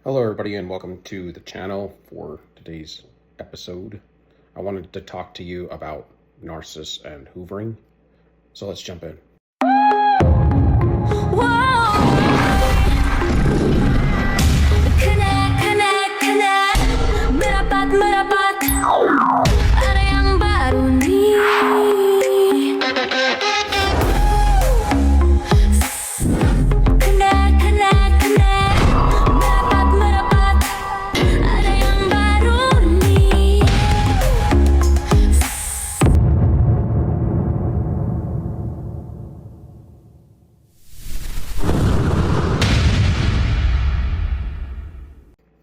Hello everybody and welcome to the channel. For today's episode, I wanted to talk to you about narcissists and hoovering. So let's jump in.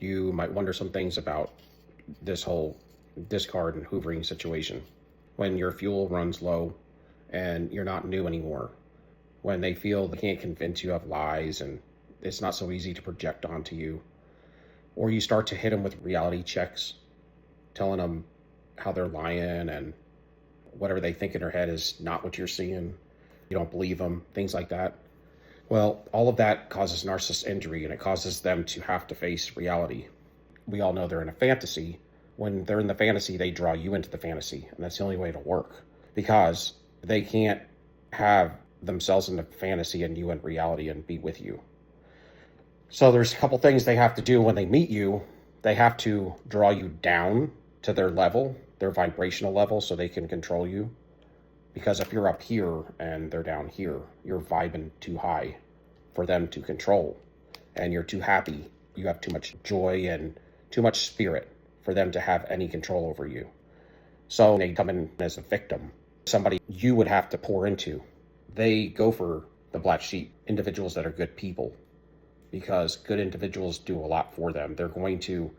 You might wonder some things about this whole discard and hoovering situation. When your fuel runs low and you're not new anymore, when they feel they can't convince you of lies and it's not so easy to project onto you, or you start to hit them with reality checks, telling them how they're lying and whatever they think in their head is not what you're seeing. You don't believe them, things like that. Well, all of that causes narcissist injury, and it causes them to have to face reality. We all know they're in a fantasy. When they're in the fantasy, they draw you into the fantasy, and that's the only way to work, because they can't have themselves in the fantasy and you in reality and be with you. So there's a couple things they have to do when they meet you. They have to draw you down to their level, their vibrational level, so they can control you. Because if you're up here and they're down here, you're vibing too high for them to control. And you're too happy. You have too much joy and too much spirit for them to have any control over you. So they come in as a victim, somebody you would have to pour into. They go for the black sheep, individuals that are good people, because good individuals do a lot for them. They're going to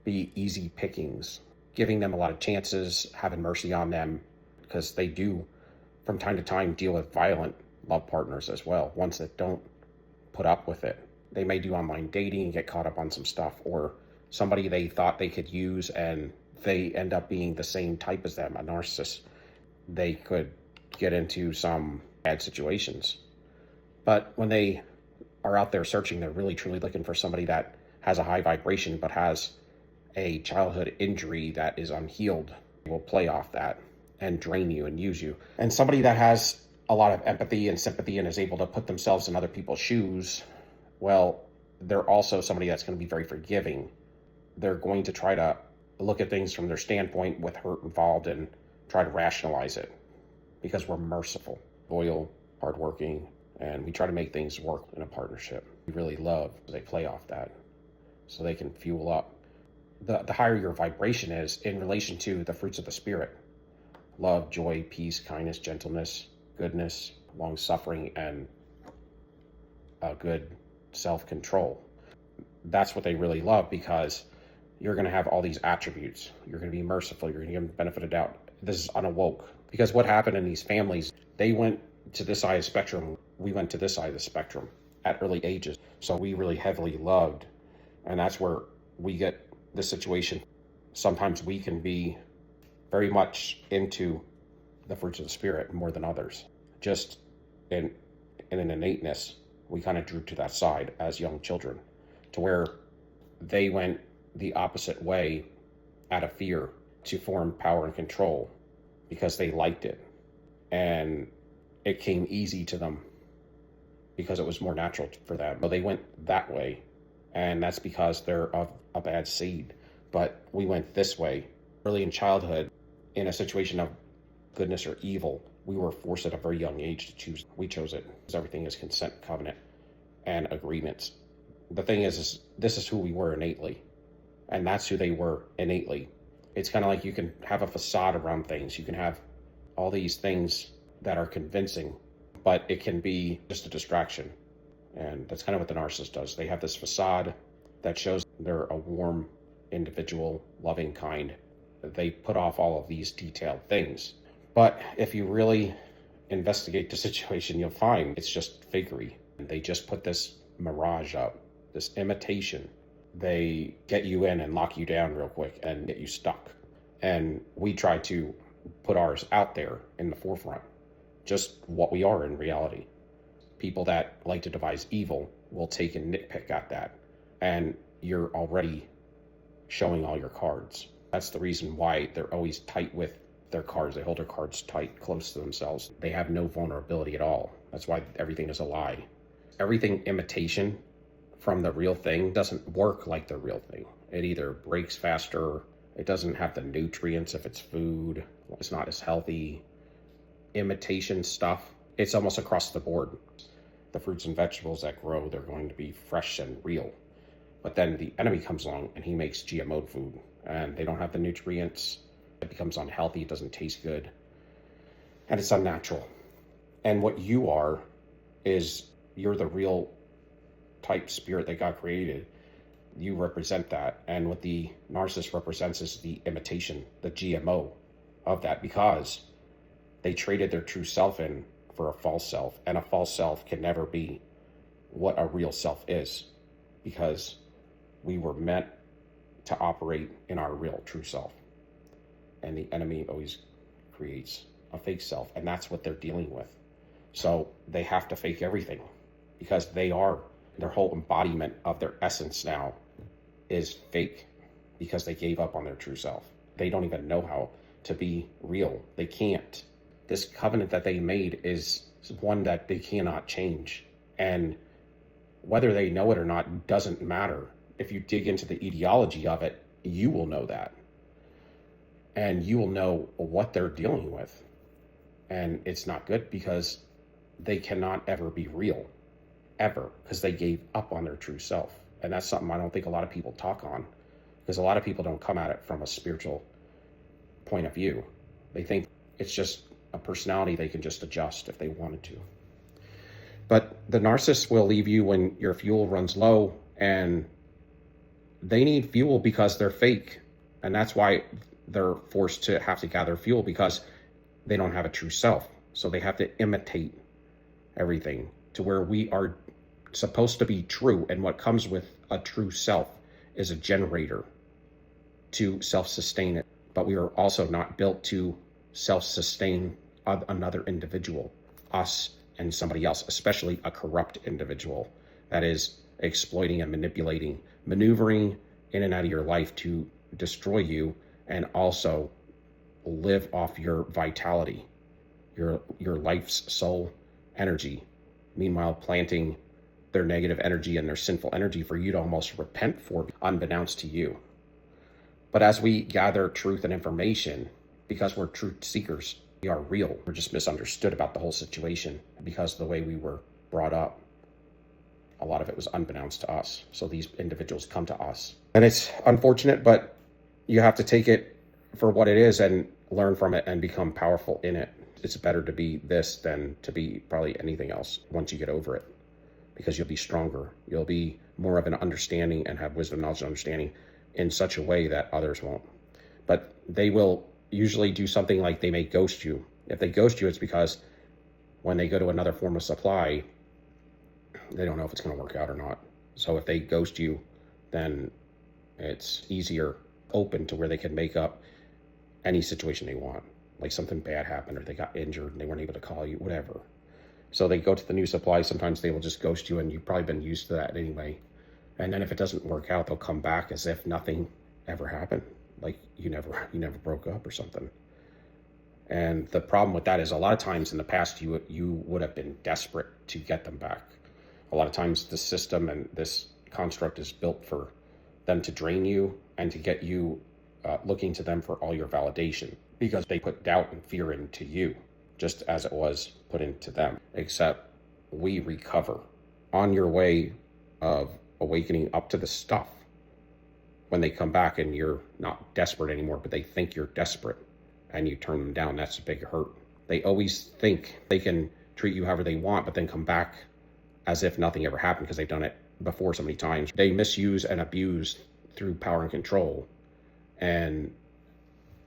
be easy pickings, giving them a lot of chances, having mercy on them, because they do, from time to time, deal with violent love partners as well, ones that don't put up with it. They may do online dating and get caught up on some stuff, or somebody they thought they could use and they end up being the same type as them, a narcissist. They could get into some bad situations. But when they are out there searching, they're really truly looking for somebody that has a high vibration but has a childhood injury that is unhealed. They will play off that and drain you and use you. And somebody that has a lot of empathy and sympathy and is able to put themselves in other people's shoes, well, they're also somebody that's going to be very forgiving. They're going to try to look at things from their standpoint with hurt involved and try to rationalize it, because we're merciful, loyal, hardworking, and we try to make things work in a partnership. We really love, they play off that so they can fuel up. The higher your vibration is in relation to the fruits of the spirit: love, joy, peace, kindness, gentleness, goodness, long-suffering, and a good self-control. That's what they really love, because you're going to have all these attributes. You're going to be merciful. You're going to give them the benefit of doubt. This is unawoke. Because what happened in these families, they went to this side of the spectrum. We went to this side of the spectrum at early ages. So we really heavily loved. And that's where we get this situation. Sometimes we can be very much into the fruits of the spirit more than others. Just in an innateness, we kind of drew to that side as young children, to where they went the opposite way out of fear to form power and control, because they liked it. And it came easy to them because it was more natural for them. But they went that way, and that's because they're of a bad seed. But we went this way early in childhood. In a situation of goodness or evil, we were forced at a very young age to choose. We chose it, because everything is consent, covenant, and agreements. The thing is this is who we were innately, and that's who they were innately. It's kind of like you can have a facade around things. You can have all these things that are convincing, but it can be just a distraction. And that's kind of what the narcissist does. They have this facade that shows they're a warm individual, loving, kind. They put off all of these detailed things. But if you really investigate the situation, you'll find it's just fakery. They just put this mirage up, this imitation. They get you in and lock you down real quick and get you stuck. And we try to put ours out there in the forefront, just what we are in reality. People that like to devise evil will take and nitpick at that. And you're already showing all your cards. That's the reason why they're always tight with their cards. They hold their cards tight, close to themselves. They have no vulnerability at all. That's why everything is a lie. Everything imitation from the real thing doesn't work like the real thing. It either breaks faster, it doesn't have the nutrients if it's food, it's not as healthy. Imitation stuff, it's almost across the board. The fruits and vegetables that grow, they're going to be fresh and real. But then the enemy comes along and he makes GMO food, and they don't have the nutrients. It becomes unhealthy, it doesn't taste good, and it's unnatural. And what you are is you're the real type spirit that God created. You represent that. And what the narcissist represents is the imitation, the GMO of that, because they traded their true self in for a false self. And a false self can never be what a real self is, because we were meant to operate in our real true self. And the enemy always creates a fake self, and that's what they're dealing with. So they have to fake everything, because their whole embodiment of their essence now is fake, because they gave up on their true self. They don't even know how to be real. They can't. This covenant that they made is one that they cannot change. And whether they know it or not doesn't matter. If you dig into the ideology of it, you will know that. And you will know what they're dealing with. And it's not good, because they cannot ever be real, ever, because they gave up on their true self. And that's something I don't think a lot of people talk on, because a lot of people don't come at it from a spiritual point of view. They think it's just a personality they can just adjust if they wanted to. But the narcissist will leave you when your fuel runs low, and they need fuel because they're fake. And that's why they're forced to have to gather fuel, because they don't have a true self. So they have to imitate everything to where we are supposed to be true. And what comes with a true self is a generator to self-sustain it. But we are also not built to self-sustain another individual, us and somebody else, especially a corrupt individual that is exploiting and manipulating, maneuvering in and out of your life to destroy you, and also live off your vitality, your life's soul energy. Meanwhile, planting their negative energy and their sinful energy for you to almost repent for, unbeknownst to you. But as we gather truth and information, because we're truth seekers, we are real. We're just misunderstood about the whole situation because of the way we were brought up. A lot of it was unbeknownst to us. So these individuals come to us. And it's unfortunate, but you have to take it for what it is and learn from it and become powerful in it. It's better to be this than to be probably anything else once you get over it, because you'll be stronger. You'll be more of an understanding and have wisdom, knowledge, and understanding in such a way that others won't. But they will usually do something like they may ghost you. If they ghost you, it's because when they go to another form of supply, they don't know if it's going to work out or not. So if they ghost you, then it's easier open to where they can make up any situation they want. Like something bad happened, or they got injured and they weren't able to call you, whatever. So they go to the new supply. Sometimes they will just ghost you, and you've probably been used to that anyway. And then if it doesn't work out, they'll come back as if nothing ever happened. Like you never broke up or something. And the problem with that is a lot of times in the past, you would have been desperate to get them back. A lot of times the system and this construct is built for them to drain you and to get you looking to them for all your validation, because they put doubt and fear into you, just as it was put into them. Except we recover on your way of awakening up to the stuff. When they come back and you're not desperate anymore, but they think you're desperate and you turn them down, that's a big hurt. They always think they can treat you however they want, but then come back as if nothing ever happened because they've done it before so many times. They misuse and abuse through power and control, and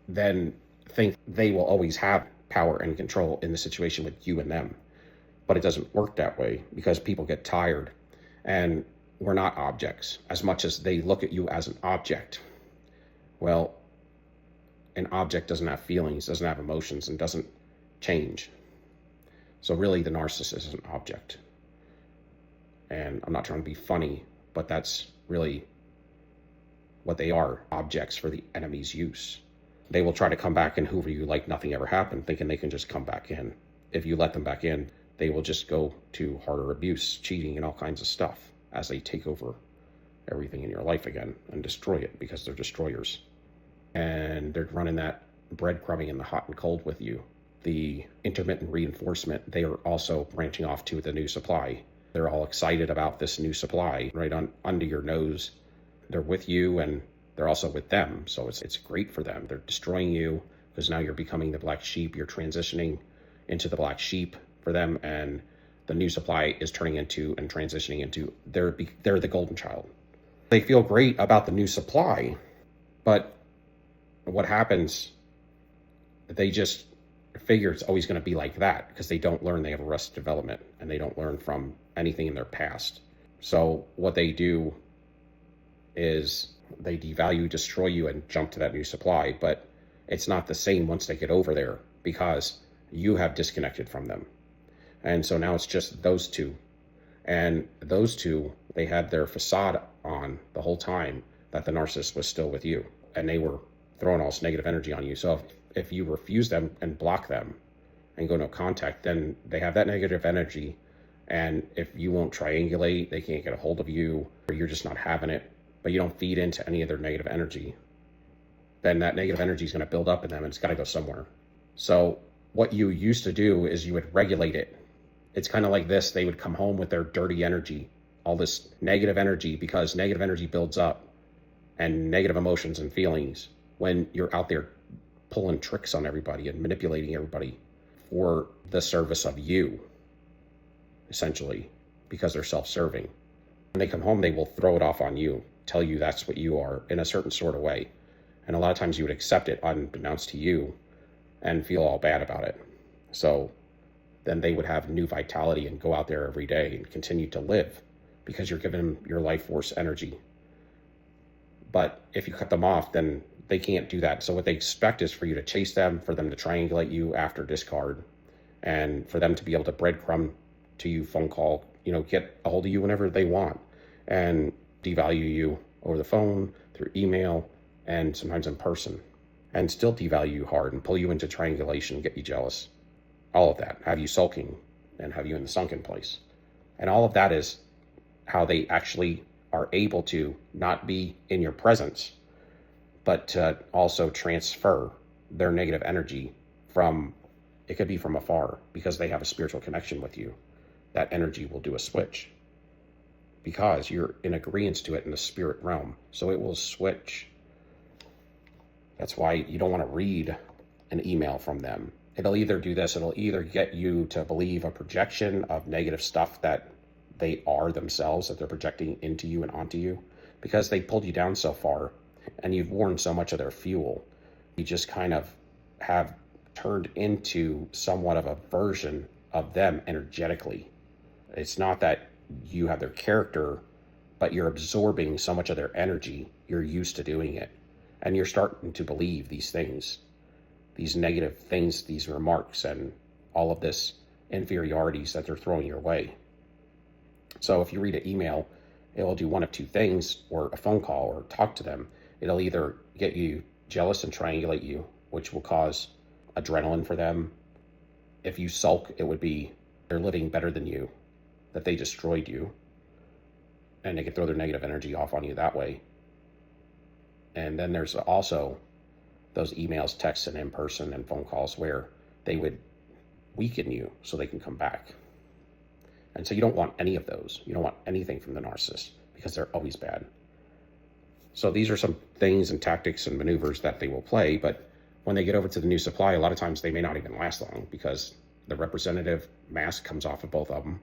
then think they will always have power and control in the situation with you and them. But it doesn't work that way, because people get tired, and we're not objects as much as they look at you as an object. Well, an object doesn't have feelings, doesn't have emotions, and doesn't change. So really the narcissist is an object. And I'm not trying to be funny, but that's really what they are, objects for the enemy's use. They will try to come back and hoover you like nothing ever happened, thinking they can just come back in. If you let them back in, they will just go to harder abuse, cheating, and all kinds of stuff as they take over everything in your life again and destroy it, because they're destroyers. And they're running that breadcrumbing in the hot and cold with you. The intermittent reinforcement, they are also branching off to the new supply. They're all excited about this new supply right on under your nose. They're with you and they're also with them. So it's great for them. They're destroying you because now you're becoming the black sheep. You're transitioning into the black sheep for them, and the new supply is turning into and transitioning into they're the golden child. They feel great about the new supply, but what happens, they just figure it's always going to be like that because they don't learn. They have arrested development and they don't learn from anything in their past. So what they do is they devalue, destroy you, and jump to that new supply. But it's not the same once they get over there because you have disconnected from them. And so now it's just those two. And those two, they had their facade on the whole time that the narcissist was still with you. And they were throwing all this negative energy on you. So if you refuse them and block them and go no contact, then they have that negative energy. And if you won't triangulate, they can't get a hold of you, or you're just not having it, but you don't feed into any of their negative energy, then that negative energy is going to build up in them and it's got to go somewhere. So what you used to do is you would regulate it. It's kind of like this. They would come home with their dirty energy, all this negative energy, because negative energy builds up, and negative emotions and feelings when you're out there pulling tricks on everybody and manipulating everybody for the service of you, essentially, because they're self-serving. When they come home, they will throw it off on you, tell you that's what you are in a certain sort of way. And a lot of times you would accept it unbeknownst to you and feel all bad about it. So then they would have new vitality and go out there every day and continue to live because you're giving them your life force energy. But if you cut them off, then they can't do that. So what they expect is for you to chase them, for them to triangulate you after discard, and for them to be able to breadcrumb to you, phone call, get a hold of you whenever they want, and devalue you over the phone, through email, and sometimes in person, and still devalue you hard and pull you into triangulation, get you jealous. All of that, have you sulking and have you in the sunken place. And all of that is how they actually are able to not be in your presence, but to also transfer their negative energy from, it could be from afar, because they have a spiritual connection with you. That energy will do a switch because you're in agreement to it in the spirit realm. So it will switch. That's why you don't want to read an email from them. It'll either do this, it'll either get you to believe a projection of negative stuff that they are themselves, that they're projecting into you and onto you, because they pulled you down so far and you've worn so much of their fuel. You just kind of have turned into somewhat of a version of them energetically. It's not that you have their character, but you're absorbing so much of their energy, you're used to doing it. And you're starting to believe these things, these negative things, these remarks, and all of this inferiorities that they're throwing your way. So if you read an email, it will do one of two things, or a phone call, or talk to them. It'll either get you jealous and triangulate you, which will cause adrenaline for them. If you sulk, it would be they're living better than you, that they destroyed you, and they can throw their negative energy off on you that way. And then there's also those emails, texts, and in-person and phone calls where they would weaken you so they can come back. And so you don't want any of those. You don't want anything from the narcissist because they're always bad. So these are some things and tactics and maneuvers that they will play, but when they get over to the new supply, a lot of times they may not even last long because the representative mask comes off of both of them.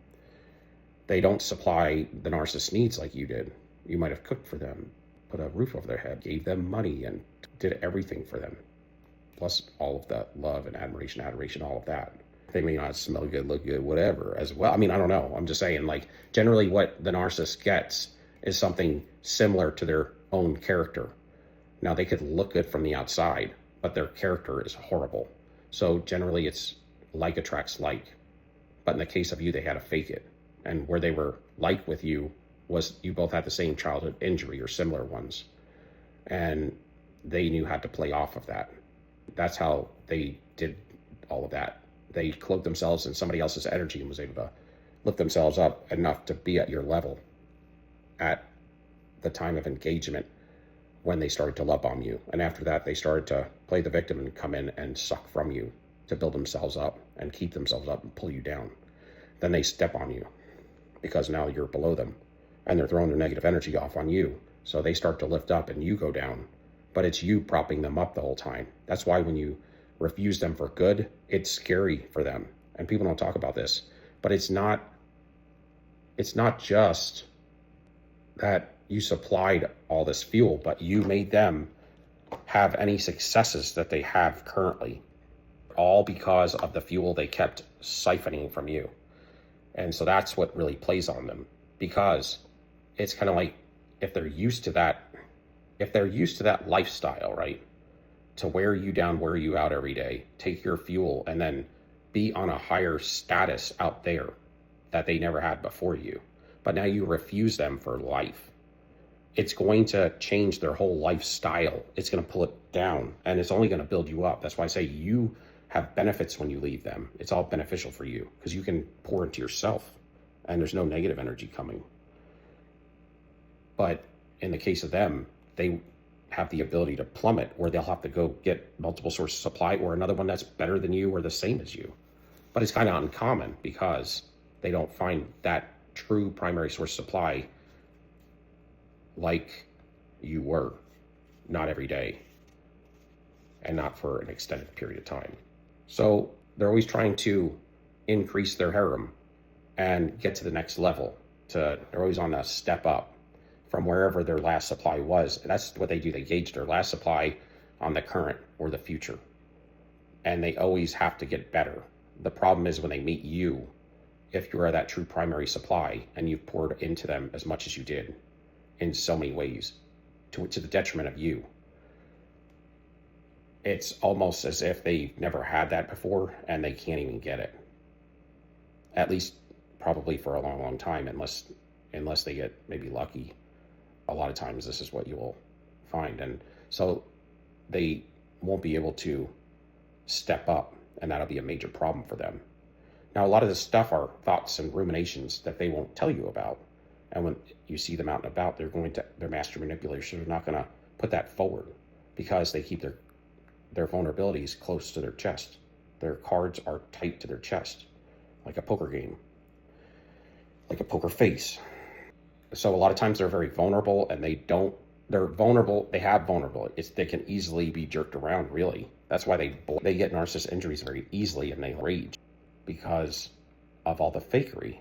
They don't supply the narcissist needs like you did. You might have cooked for them, put a roof over their head, gave them money, and did everything for them. Plus all of that love and admiration, adoration, all of that. They may not smell good, look good, whatever as well. I mean, I don't know. I'm just saying, like, generally what the narcissist gets is something similar to their own character. Now, they could look good from the outside, but their character is horrible. So generally it's like attracts like. But in the case of you, they had to fake it. And where they were like with you was you both had the same childhood injury or similar ones. And they knew how to play off of that. That's how they did all of that. They cloaked themselves in somebody else's energy and was able to lift themselves up enough to be at your level at the time of engagement when they started to love bomb you. And after that, they started to play the victim and come in and suck from you to build themselves up and keep themselves up and pull you down. Then they step on you because now you're below them and they're throwing their negative energy off on you. So they start to lift up and you go down, but it's you propping them up the whole time. That's why when you refuse them for good, it's scary for them. And people don't talk about this, but it's not just that you supplied all this fuel, but you made them have any successes that they have currently, all because of the fuel they kept siphoning from you. And so that's what really plays on them, because it's kind of like if they're used to that lifestyle, right? To wear you down, wear you out every day, take your fuel, and then be on a higher status out there that they never had before you. But now you refuse them for life. It's going to change their whole lifestyle. It's going to pull it down, and it's only going to build you up. That's why I say you have benefits when you leave them. It's all beneficial for you because you can pour into yourself and there's no negative energy coming. But in the case of them, they have the ability to plummet, where they'll have to go get multiple sources of supply or another one that's better than you or the same as you. But it's kind of uncommon because they don't find that true primary source supply like you were, not every day and not for an extended period of time. So they're always trying to increase their harem and get to the next level. They're always on a step up from wherever their last supply was. And that's what they do. They gauge their last supply on the current or the future. And they always have to get better. The problem is when they meet you, if you are that true primary supply and you've poured into them as much as you did in so many ways to the detriment of you, it's almost as if they've never had that before and they can't even get it. At least probably for a long, long time, unless they get maybe lucky. A lot of times this is what you will find. And so they won't be able to step up, and that'll be a major problem for them. Now, a lot of this stuff are thoughts and ruminations that they won't tell you about. And when you see them out and about, they're master manipulators. So they're not going to put that forward because they keep their vulnerabilities close to their chest. Their cards are tight to their chest, like a poker game, like a poker face. So a lot of times they're very vulnerable, and they have vulnerable. They can easily be jerked around, really. That's why they get narcissist injuries very easily, and they rage because of all the fakery.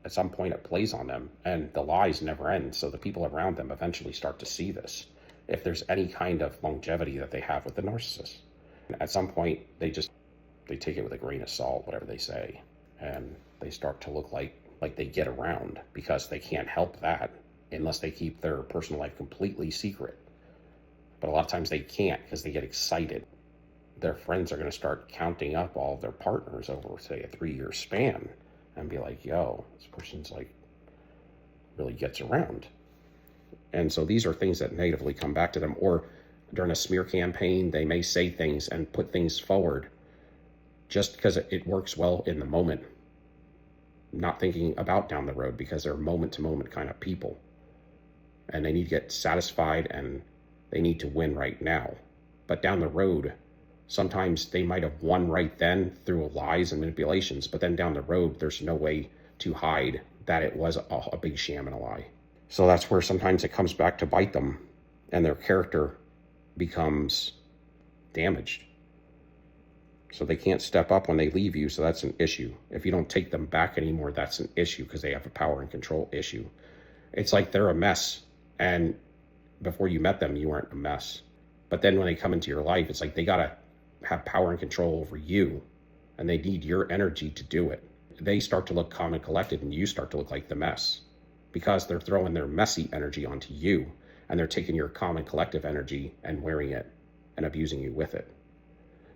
At some point it plays on them, and the lies never end. So the people around them eventually start to see this. If there's any kind of longevity that they have with the narcissist, at some point they take it with a grain of salt, whatever they say, and they start to look like they get around, because they can't help that unless they keep their personal life completely secret. But a lot of times they can't because they get excited. Their friends are going to start counting up all of their partners over, say, a 3-year span and be like, yo, this person's like really gets around. And so these are things that negatively come back to them. Or during a smear campaign, they may say things and put things forward just because it works well in the moment, not thinking about down the road, because they're moment-to-moment kind of people. And they need to get satisfied and they need to win right now. But down the road, sometimes they might have won right then through lies and manipulations, but then down the road, there's no way to hide that it was a big sham and a lie. So that's where sometimes it comes back to bite them, and their character becomes damaged. So they can't step up when they leave you, so that's an issue. If you don't take them back anymore, that's an issue, because they have a power and control issue. It's like they're a mess, and before you met them, you weren't a mess. But then when they come into your life, it's like they gotta have power and control over you, and they need your energy to do it. They start to look calm and collected, and you start to look like the mess, because they're throwing their messy energy onto you, and they're taking your calm and collective energy and wearing it and abusing you with it.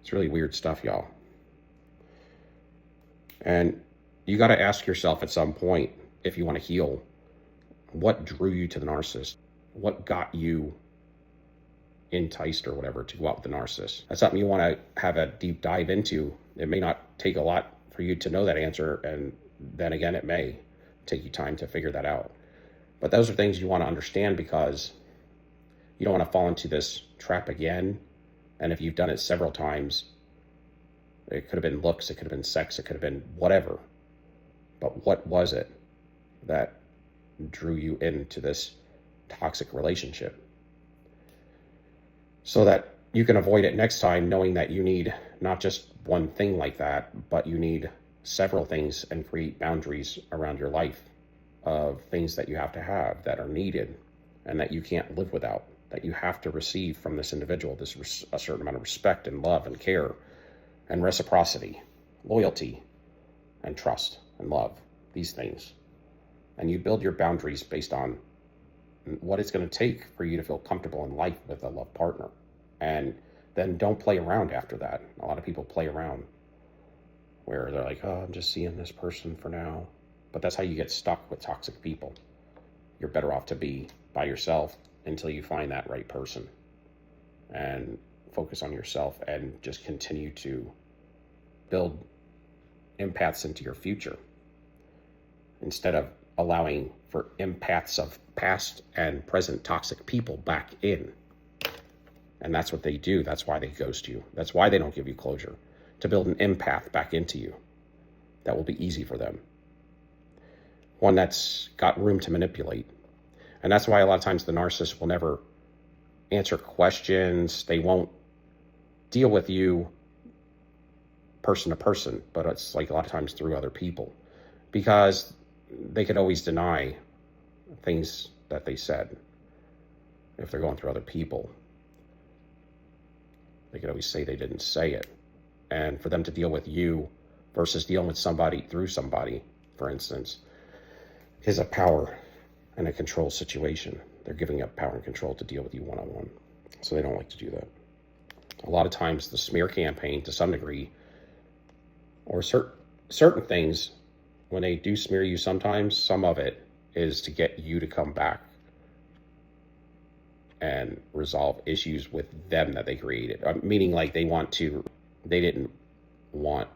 It's really weird stuff, y'all. And you got to ask yourself at some point, if you want to heal, what drew you to the narcissist? What got you enticed or whatever to go out with the narcissist. That's something you want to have a deep dive into. It may not take a lot for you to know that answer, and then again, it may take you time to figure that out. But those are things you want to understand, because you don't want to fall into this trap again. And if you've done it several times, it could have been looks, it could have been sex, it could have been whatever. But what was it that drew you into this toxic relationship? So that you can avoid it next time, knowing that you need not just one thing like that, but you need several things, and create boundaries around your life of things that you have to have that are needed and that you can't live without, that you have to receive from this individual, a certain amount of respect and love and care and reciprocity, loyalty and trust and love, these things. And you build your boundaries based on what it's going to take for you to feel comfortable in life with a love partner. And then don't play around after that. A lot of people play around where they're like, oh, I'm just seeing this person for now. But that's how you get stuck with toxic people. You're better off to be by yourself until you find that right person, and focus on yourself and just continue to build empaths into your future, instead of allowing for empaths of past and present toxic people back in. And that's what they do. That's why they ghost you. That's why they don't give you closure, to build an empath back into you that will be easy for them, one that's got room to manipulate. And that's why a lot of times the narcissist will never answer questions. They won't deal with you person to person, but it's like a lot of times through other people, because they could always deny things that they said. If they're going through other people, they could always say they didn't say it. And for them to deal with you versus dealing with somebody through somebody, for instance, is a power and a control situation. They're giving up power and control to deal with you one-on-one. So they don't like to do that. A lot of times the smear campaign, to some degree, or certain things, when they do smear you, sometimes some of it is to get you to come back and resolve issues with them that they created. Meaning like they didn't want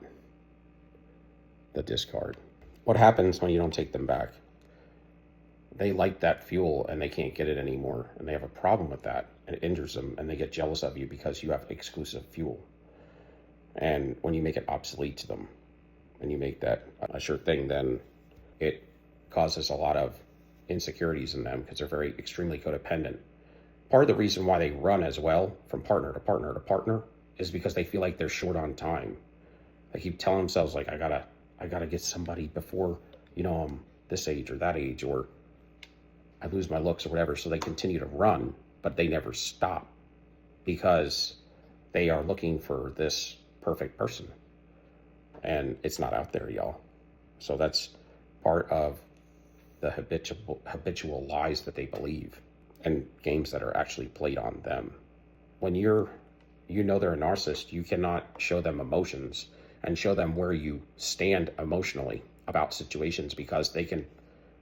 the discard. What happens when you don't take them back? They like that fuel and they can't get it anymore, and they have a problem with that, and it injures them, and they get jealous of you because you have exclusive fuel. And when you make it obsolete to them, and you make that a sure thing, then it causes a lot of insecurities in them, because they're very extremely codependent. Part of the reason why they run as well from partner to partner to partner is because they feel like they're short on time. They keep telling themselves like, I gotta get somebody before, I'm this age or that age, or I lose my looks or whatever. So they continue to run, but they never stop, because they are looking for this perfect person, and it's not out there, y'all. So that's part of the habitual lies that they believe, and games that are actually played on them. When they're a narcissist, you cannot show them emotions and show them where you stand emotionally about situations, because they can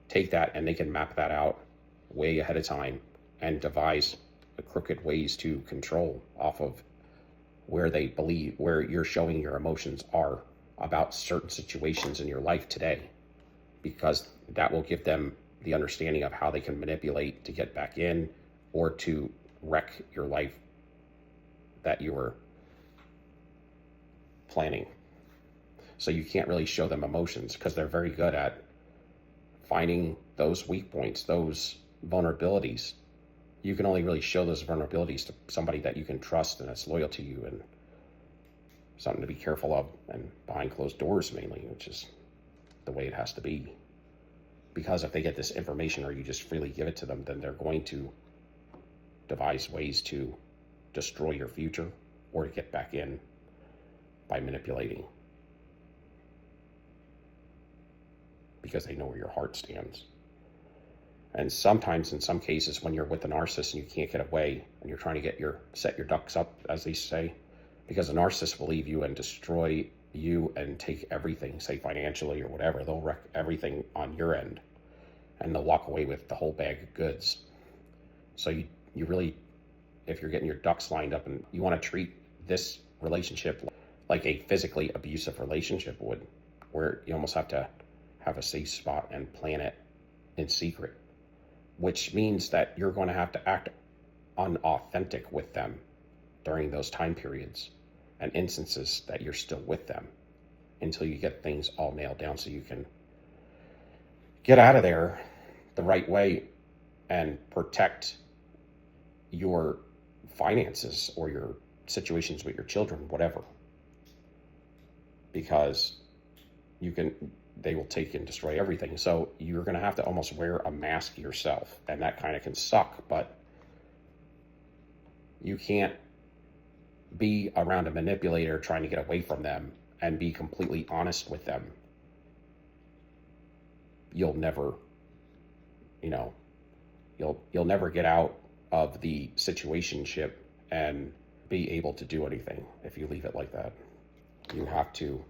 take that and they can map that out way ahead of time and devise the crooked ways to control off of where they believe, where you're showing your emotions are about certain situations in your life today, because that will give them the understanding of how they can manipulate to get back in, or to wreck your life that you were planning. So you can't really show them emotions, because they're very good at finding those weak points, those vulnerabilities. You can only really show those vulnerabilities to somebody that you can trust and that's loyal to you, and something to be careful of, and behind closed doors mainly, which is the way it has to be. Because if they get this information or you just freely give it to them, then they're going to devise ways to destroy your future or to get back in by manipulating, because they know where your heart stands. And sometimes, in some cases, when you're with the narcissist and you can't get away, and you're trying to set your ducks up, as they say, because the narcissist will leave you and destroy you and take everything, say financially or whatever. They'll wreck everything on your end, and they'll walk away with the whole bag of goods. So you really if you're getting your ducks lined up and you want to treat this relationship like a physically abusive relationship would, where you almost have to have a safe spot and plan it in secret, which means that you're going to have to act unauthentic with them during those time periods and instances that you're still with them until you get things all nailed down so you can get out of there the right way and protect your finances or your situations with your children, whatever. Because they will take and destroy everything. So you're going to have to almost wear a mask yourself, and that kind of can suck, but you can't be around a manipulator trying to get away from them and be completely honest with them. You'll never, you'll never get out of the situationship and be able to do anything if you leave it like that. You have to,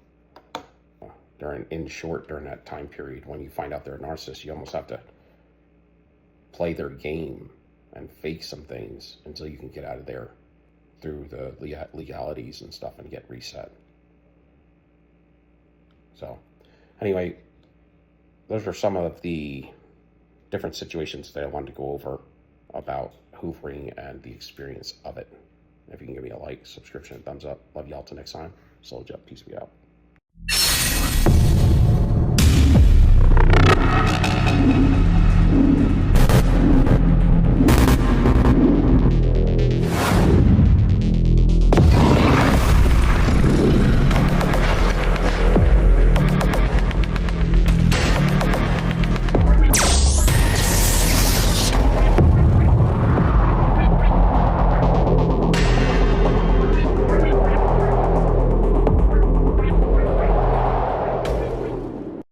during that time period when you find out they're a narcissist, you almost have to play their game and fake some things until you can get out of there through the legalities and stuff and get reset. So anyway, those are some of the different situations that I wanted to go over about hoovering and the experience of it. If you can give me a like, subscription, thumbs up. Love y'all till next time. Soldier up. Peace be out.